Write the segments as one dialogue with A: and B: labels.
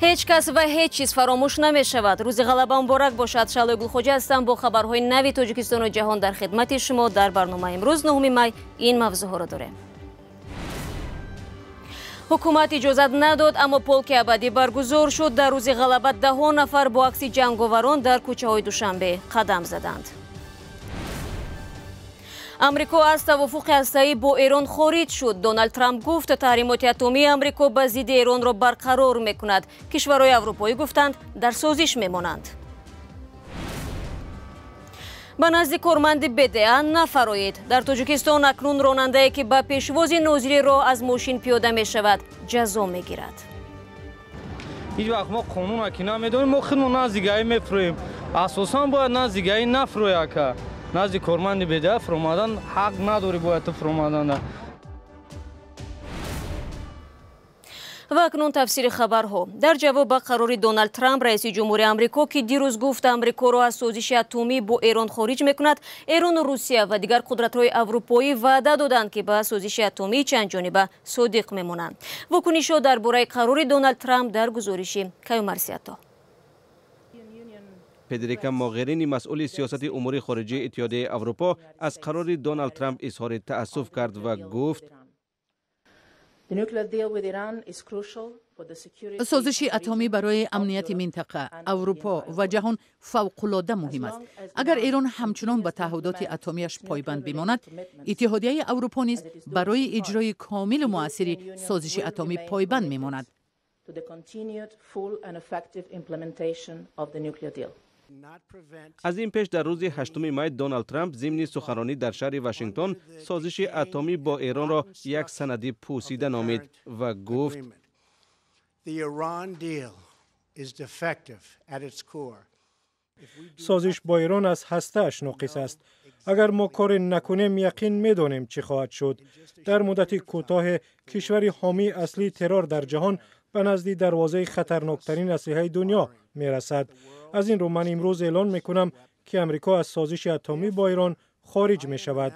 A: هیچ کس و هیچ چیز فراموش نمی‌شود. روز غلبه مبارک باشد. شعله گلخوجه هستم با خبرهای نوی تاجیکستان و جهان در خدمت شما. در برنامه امروز 9 می این موضوع ها را داریم. حکومت اجازت نداد اما پولک ابدی برگزار شد. در روز غلبه 10 نفر با عکس جنگاوران در کوچه‌های دوشنبه قدم زدند. امریکا از توافق هسته‌ای با ایران خارج شد. دونالد ترامپ گفت تحریمات اتمی امریکا به ضد ایران را برقرار می‌کند. کشورهای اروپایی گفتند در سازش می‌مانند. به نزد کارمند بدعه نفرایید. در تاجیکستان اکنون راننده‌ای که به پیشواز ناظری راه از ماشین پیاده می‌شود جزا می‌گیرد.
B: هیچ وقت ما قانون اکی نمی‌دونیم، ما خودمون نزدیکی می‌فروشیم. اساساً باید نزدیکی نفرویی که نزد کارمند بدعه فرومادن حق نداری باید فرومادن.
A: و اکنون تفسیر خبرها. در جواب به قرار دونالد ترامپ رئیس جمهوری آمریکا که دیروز گفت آمریکا را از سازش اتمی با ایران خارج میکند، ایران و روسیه و دیگر قدرت‌های اروپایی وعده دادند که به سازش اتمی چند جانبه صادق میمانند. واکنش‌ها درباره قرار دونالد ترامپ در گزارش کیومرسیاتا.
C: فدریکا موغرینی مسئول سیاست امور خارجه اتحادیه اروپا از قرار دونالد ترامپ اظهار تأسف کرد و گفت
D: سازش اتمی برای امنیت منطقه، اروپا و جهان فوق‌العاده مهم است. اگر ایران همچنان به تعهدات اتمیش پایبند بماند، اتحادیه اروپا نیز برای اجرای کامل و مؤثر سازش اتمی پایبند میماند.
C: از این پیش در روز 8 می دونالد ترامپ ضمن سخنرانی در شهر واشنگتن سازش اتمی با ایران را یک سند پوسیده نامید و گفت
E: سازش با ایران از هسته‌اش ناقص است. اگر ما کار نکنیم یقین می‌دانیم چه خواهد شد. در مدت کوتاه کشور حامی اصلی ترور در جهان به نزد دروازه خطرناکترین اسلحه دنیا می‌رسد. از این رو من امروز اعلان میکنم که امریکا از سازش اتمی با ایران خارج می شود.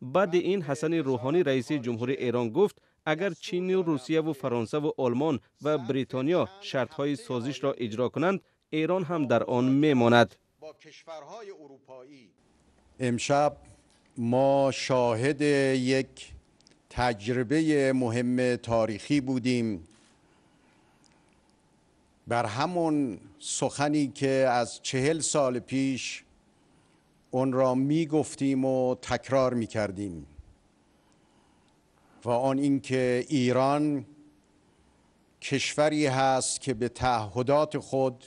C: بعد این حسن روحانی رئیس جمهوری ایران گفت اگر چین و روسیه و فرانسه و آلمان و بریتانیا شرطهای سازش را اجرا کنند ایران هم در آن میماند.
F: امشب ما شاهد یک تجربه مهم تاریخی بودیم. بر همون سخنی که از 40 سال پیش اون را می گفتیم و تکرار می کردیم و آن اینکه ایران کشوری هست که به تعهدات خود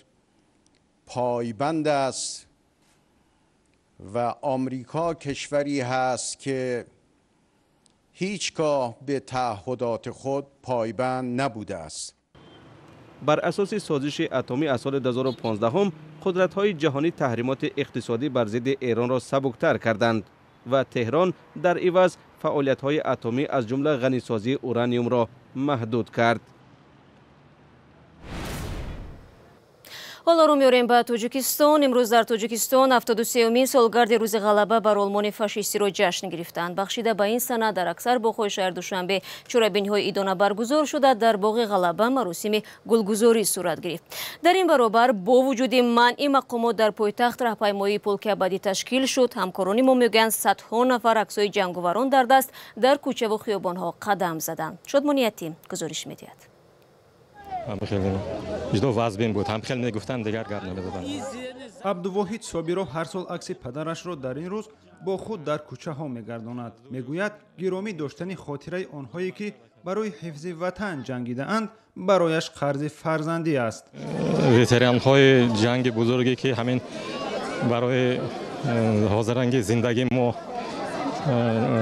F: پایبند است و آمریکا کشوری هست که هیچگاه به تعهدات خود پایبند نبوده است.
C: بر اساس سازش اتمی از سال 2015 هم قدرت‌های جهانی تحریمات اقتصادی بر ضد ایران را سبکتر کردند و تهران در عوض فعالیت‌های اتمی از جمله غنیسازی اورانیوم را محدود کرد.
A: حالا رو میاریم به تاجیکستان. امروز در تاجیکستان 73مین سالگرد روز غلبه بر آلمان فاشیستی را جشن گرفتند. بخشیده به این سند در اکثر باغ‌های شهر دوشنبه چورابینی‌های ایدانه برگزار شده. در باغ غلبه مراسم گلگذاری صورت گرفت. در این برابر با وجود منع مقامات در پایتخت راهپیمایی پولک ابدی تشکیل شد. همکاران ما میگویند صدها نفر عکسای جنگاوران در دست در کوچه و خیابان‌ها قدم زدند. شادمان یتیم گزارش می‌دهد.
G: خیلی جدا وضبین بود. هم خیلی میگفتن دیگر گرد نمیدادن.
H: عبدالواحد صابرو هر سال عکس پدرش را در این روز با خود در کوچه ها میگرداند. میگوید گرامی داشتن خاطره آنهایی که برای حفظ وطن جنگیده اند برایش قرض فرزندی است.
G: وتران های جنگ بزرگی که همین برای حاضرنگ زندگی ما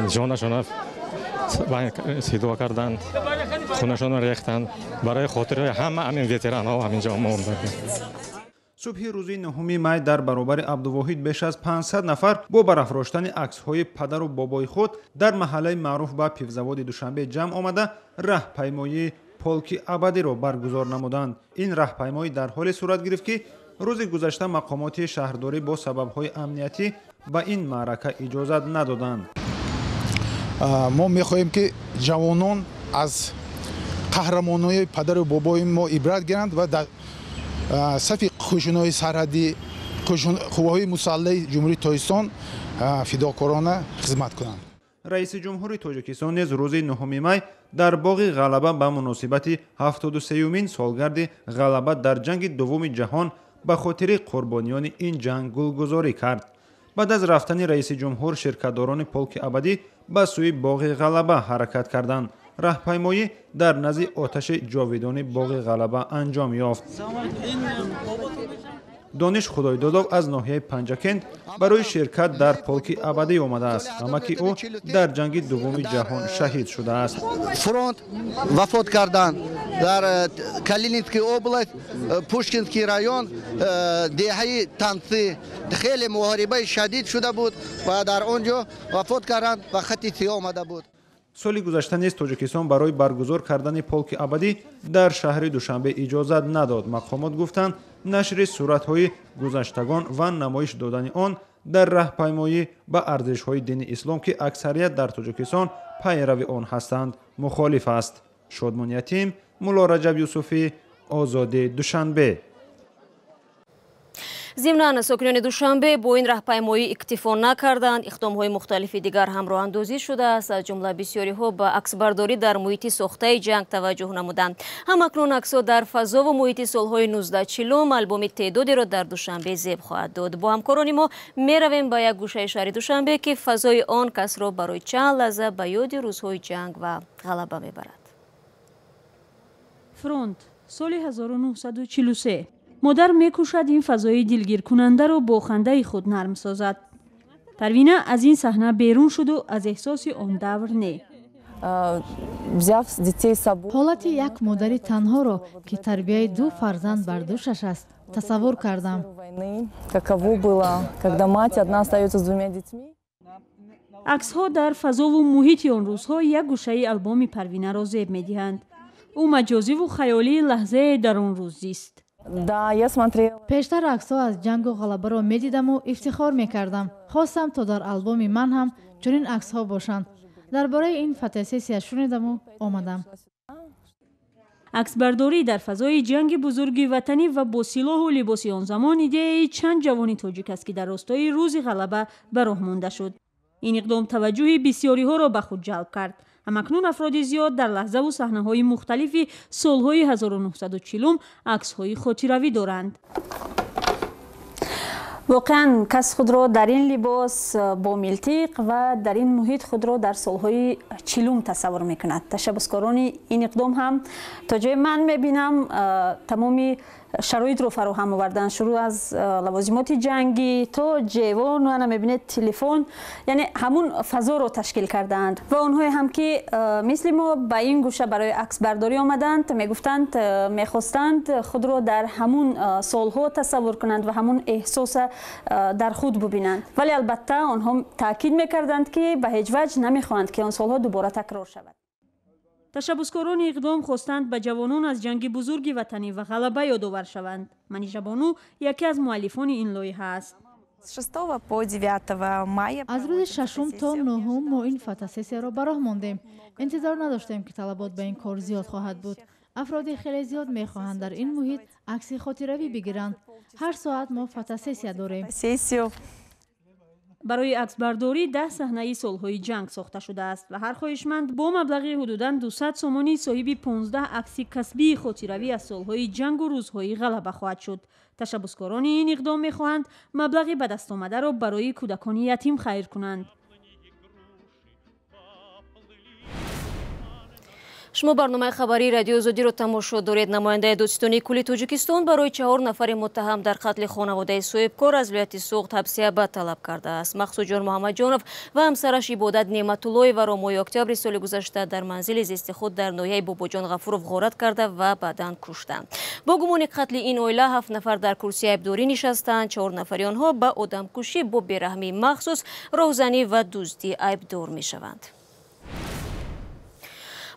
G: جانشان سیدوا کردند، خونشان ریختند. برای خاطر همین وتران ها همینجا ماندند.
H: صبح روز 9 می در برابر عبدالواحد بیش از 500 نفر با برافراشتن عکس‌های پدر و بابای خود در محله معروف به پیوزواد دوشنبه جمع آمده راهپیمایی پولک ابدی را برگزار نمودند. این راهپیمایی در حال صورت گرفت که روز گذشته مقامات شهرداری با سبب‌های امنیتی به این معرکه اجازت ندادند.
I: ما می‌خواهیم که جوانان از قهرمانای پدر و بابای ما عبرت گیرند و در صف قوشون‌های سرحدی قوه‌های مسلح جمهوری تاجیکستان فداکارانه خدمت کنند.
H: رئیس جمهور تاجیکستان نیز روز 9 می در باغ غلبه به مناسبت 73مین سالگرد غلبه در جنگ دوم جهان به خاطر قربانیان این جنگ گلگذاری کرد. بعد از رفتن رئیس جمهور شرکتداران پولک ابدی به سوی باغ غلبه حرکت کردند. راهپیمایی در نزد آتش جاویدانی باغ غلبه انجام یافت. دانش خدایدادov از ناحیه پنجکند برای شرکت در پولک ابدی آمده است، اما که او در جنگ دوم جهان شهید شده است.
J: فرانت وفات کردند در کالینینسکی اوبلاست، پوشکینسکی رایون، دهه تانسی خیلی محاربه شدید شده بود و در آنجا وفات کردند و خط سیاه آمده بود.
H: سالی گذشته نیز تاجیکستان برای برگزار کردن پولک ابدی در شهر دوشنبه اجازت نداد. مقامات گفتند نشر صورت‌های گذشتگان و نمایش دادن آن در راهپیمایی به ارزش‌های دین اسلام که اکثریت در تاجیکستان پیرو آن هستند مخالف است. شادمان یتیم، مولا رجب یوسفی، آزادی دوشنبه.
A: ضمناً ساکنان دوشنبه با این راهپیمایی اکتفا نکردند. اقدام‌های مختلفی دیگر هم راه اندازی شده است. از جمله بسیاری‌ها به عکسبرداری در محیط ساخته جنگ توجه نمودند. همکنون عکس‌ها در فضا و محیط سال‌های 1940 البوم تعدادی را در دوشنبه ذبح خواهد داد. با همکاران ما می‌رویم به یک گوشه شهر دوشنبه که فضای آن کس را برای چند لحظه به یاد روزهای جنگ و غلبه می‌برد.
K: فرانت سال 1943 مادر میکوشد این فضای دلگیر کننده را با خنده خود نرم سازد. پروینه از این صحنه بیرون شد و از احساس آن دور نه.
L: حالت یک مادر تنها را که تربیت دو فرزند بر دوشش است تصور کردم.
K: عکس ها در فضا و محیط آن روزها یک گوشه البوم پروینه را زیب می‌دهند. او مجازی و خیالی لحظه در آن روز زیست.
L: پیشتر عکس‌ها از جنگ و غلبه را می‌دیدم و افتخار می‌کردم. خواستم تا در البوم من هم چنین عکس‌ها باشند. درباره این فتح‌سیسی شنیدم و آمدم.
K: عکسبرداری در فضای جنگ بزرگ وطنی و با سلاح و لباس آن زمان ایده چند جوانی تاجیک است که در راستای روز غلبه به راه مانده شد. این اقدام توجه بسیاری‌ها را به خود جلب کرد. همکنون افراد زیاد در لحظه و صحنه‌های مختلفی سال‌های 1940 عکس‌های خاطره‌ای دارند. واقعاً کس خود را در این لباس با ملتیق و در این محیط خود را در سال‌های 40 تصور می‌کند. تشبسکاران این اقدام هم تا جای من می‌بینم تمامی شرایط رو فراهم آوردن، شروع از لوازمات جنگی تا جیوان و می‌بینید تلفن، یعنی همون فضا رو تشکیل کردند و آنها هم که مثل ما به این گوشه برای عکس برداری آمدند میگفتند میخواستند خود رو در همون سالها تصور کنند و همون احساس در خود ببینند، ولی البته آنها تاکید میکردند که به هیچ وجه نمیخواهند که آن سالها دوباره تکرار شود. تشبسکاران اقدام خواستند به جوانان از جنگ بزرگ وطنی و غلبه یادآور شوند. منیژه بانو یکی از مؤلفان این لایحه است.
L: از روز 6 تا 9 ما این فتح‌سیسی را به راه ماندیم. انتظار نداشتیم که طلبات به این کار زیاد خواهد بود. افراد خیلی زیاد میخواهند در این محیط عکس خاطره‌ای بگیرند. هر ساعت ما فتح‌سیسی داریم.
K: برای عکسبرداری 10 صحنه سالهای جنگ ساخته شده است و هر خواهشمند با مبلغ حدوداً 200 سومانی صاحب 15 عکس کسبی خاطره‌ای از سالهای جنگ و روزهای غلبه خواهد شد. تشبسکاران این اقدام می‌خواهند مبلغ به دست آمده را برای کودکان یتیم خیر کنند.
A: شما برنامه خبری رادیو آزادی رو تماشا دارید. نماینده دادستانی کلی تاجیکستان برای 4 نفر متهم در قتل خانواده صاحبکار از ولایت سوغد حبس ابد طلب کرده است. مقصود جان محمد جانов و همسرش عبادت نعمتالله و را ماه اکتبر سال گذشته در منزل زیست خود در ناحیه باباجان غفورов غارت کرده و بعداً کشتند. با گمان قتل این عائله 7 نفر در کرسی عیبداری نشستند. 4 نفر آنها به آدمکشی با بیرحمی مخصوص، راهزنی و دزدی عیبدار می‌شوند.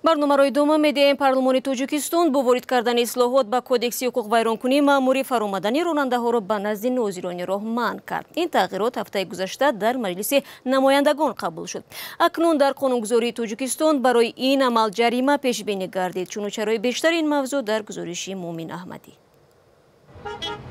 A: барномаро идома медиҳем. Парлумони Тоҷикистон бо ворид кардани ислоҳот ба кодекси ҳуқуқ вайронкунӣ маъмурӣ фаромадани ронандаҳоро ба назди нозирони роҳ манъ кард. Ин тағйирот ҳафтаи гузашта дар маҷлиси намояндагон қабул шуд. Акнун дар қонунгузории Тоҷикистон барои ин амал ҷарима пешбинӣ гардид. Чунучарои бештари ин мавзӯъ дар гузориши Муъмин Аҳмадӣ.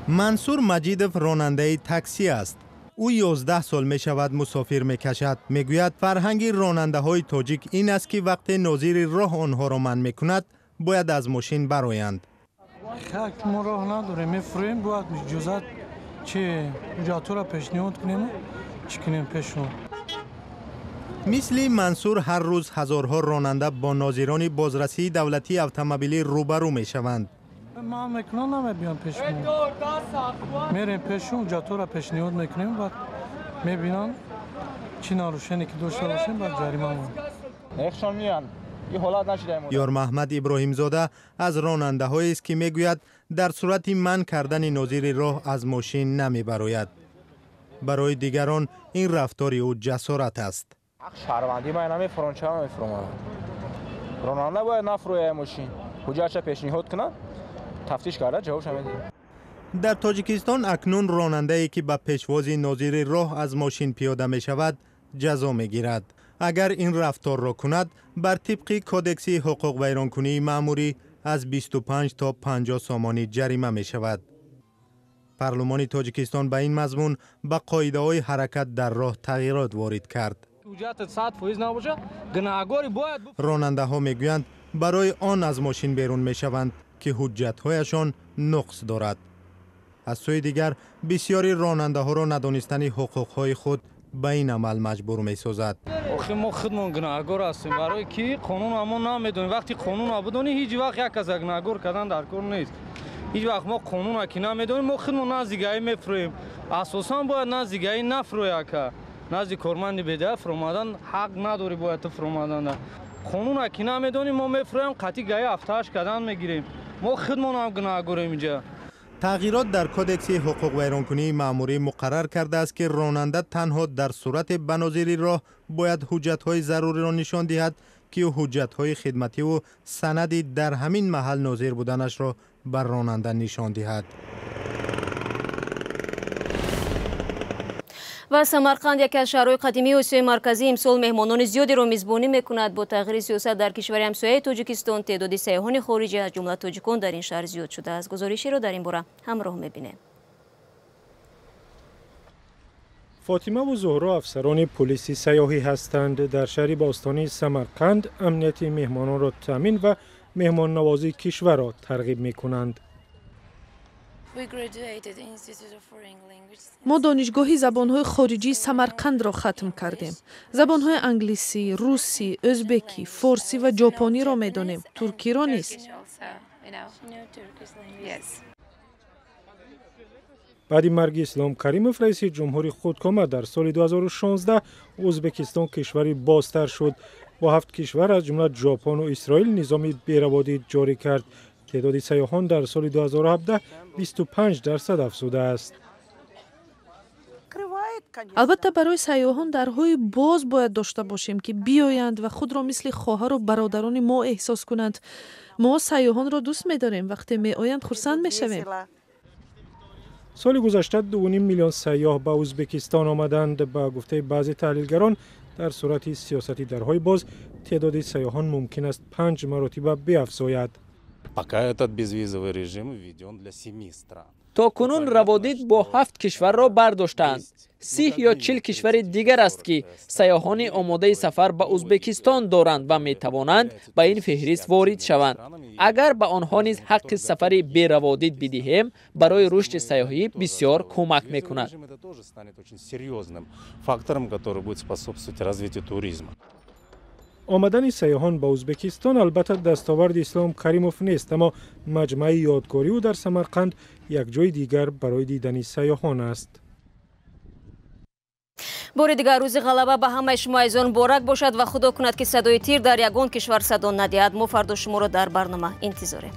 M: мансур маҷидов ронандаи такси аст. او 11 سال می شود مسافر می کشد. می گوید فرهنگ راننده های تاجیک این است که وقتی ناظر راه آنها را منع می کند باید از ماشین برآیند.
N: خاک ما راه نداریم، میفرویم، باید اجازه چه اجازه را پیشنهاد کنیم چی کنیم پیشنهاد.
M: مثل منصور هر روز هزارها راننده با ناظران بازرسی دولتی اتومبیلی روبرو می شوند.
N: ما میکنم نمیبینم پیشنهاد. میریم پیشون اجازه را پیشنهاد میکنیم و میبینم چی ناروشنی که داشته باشیم بعد جریمه میکنیم.
O: نخشان میان.
M: یار محمد ابراهیم زاده از راننده هایی است که میگوید در صورت منع کردن ناظر راه از ماشین نمیبراید. برای دیگران این رفتار او جسارت است.
O: شهروندی ما نمیفروند چرا میفروند؟ راننده باید نفروه ماشین. حجتش پیشنهاد کنه تفتیش کرده جوابش میده.
M: در تاجیکستان اکنون راننده ای که به پیشواز ناظر راه از ماشین پیاده می شود جزا می گیرد. اگر این رفتار را کند بر طبق کودکس حقوق ویرانکنی مأموری از 25 تا 50 سامانی جریمه می شود. پارلمان تاجیکستان به این مضمون به قاعده های حرکت در راه تغییرات وارد کرد. راننده ها می گویند برای آن از ماشین بیرون می شوند که حجت هایشان نقص دارد. از سوی دیگر بسیاری راننده ها را ندانستن حقوق های خود به این عمل مجبور می سازد.
B: آخه ما خودمون گناهکار هستیم برای کی قانون همون نمیدونیم. وقتی قانون نبودونی هیچ وقت یک از گناهکار کردن در کار نیست. هیچ وقت ما قانون اکی نمیدونیم ما خودمون نزدیکایی میفرویم. اساسا باید نزدیکایی نفرویی که نزدیک کارمند بیده فرومادن حق نداری باید تو فرومادن. قانون اکی نمیدونیم ما میفرویم قطعی گای افتاش کردن میگیریم. ما خودمون هم گناهکاریم اینجا.
M: تغییرات در کودکس حقوق ویرانکنی مأموری مقرر کرده است که راننده تنها در صورت بناظری راه باید حجت‌های ضروری را نشان دهد که حجت‌های خدمتی و سندی در همین محل ناظر بودنش را بر راننده نشان دهد.
A: و سمرقند یکی از شهرهای قدیمی آسیای مرکزی امسال مهمانان زیادی را میزبانی میکند. با تغییر سیاست در کشور همسایه تاجیکستان تعداد سیاحان خارجی از جمله تاجیکان در این شهر زیاد شده است. گزارشی را در این باره همراه میبینیم.
E: فاطمه و زهرا افسران پلیس سیاحی هستند. در شهر باستانی سمرقند امنیت مهمانان را تامین و مهمان نوازی کشور را ترغیب میکنند.
P: ما دانشگاه زبان‌های خارجی سمرقند را ختم کردیم. زبان‌های انگلیسی، روسی، ازبکی، فارسی و ژاپنی را می‌دانیم. ترکی را نیست.
E: بعد مرگ اسلام کریموف رئیس جمهوری خودکامه در سال 2016 ازبکستان کشوری بازتر شد. با 7 کشور از جمله ژاپن و اسرائیل نظام بی‌روادی جاری کرد. تعداد سیاحان در سال 2017 25% افزوده است.
P: البته برای سیاحان درهای باز باید داشته باشیم که بیایند و خود را مثل خواهر و برادران ما احساس کنند. ما سیاحان را دوست می‌داریم. وقتی می‌آیند خرسند می‌شویم.
E: سال گذشته 2.5 میلیون سیاح به ازبکستان آمدند. با گفته بعضی تحلیلگران در صورت سیاستی درهای باز تعداد سیاحان ممکن است 5 مرتبه بیفزاید.
Q: تا کنون روادید با 7 کشور را برداشتند. 30 یا 40 کشور دیگر است که سیاحان آماده سفر به ازبکستان دارند و می توانند به این فهرست وارد شوند. اگر به آنها نیز حق سفر بی روادید بدهیم برای رشد سیاحی بسیار کمک می کند.
E: آمدن سیاحان به ازبکستان البته دستاورد اسلام کریموف نیست، اما مجمع یادگاری او در سمرقند یک جای دیگر برای دیدن سیاحان است.
A: بار دیگر روز غلبه به همه شما عزیزان مبارک باشد و خدا کند که صدای تیر در یگان کشور صدا ندهد. ما فردا شما را در برنامه انتظاریم.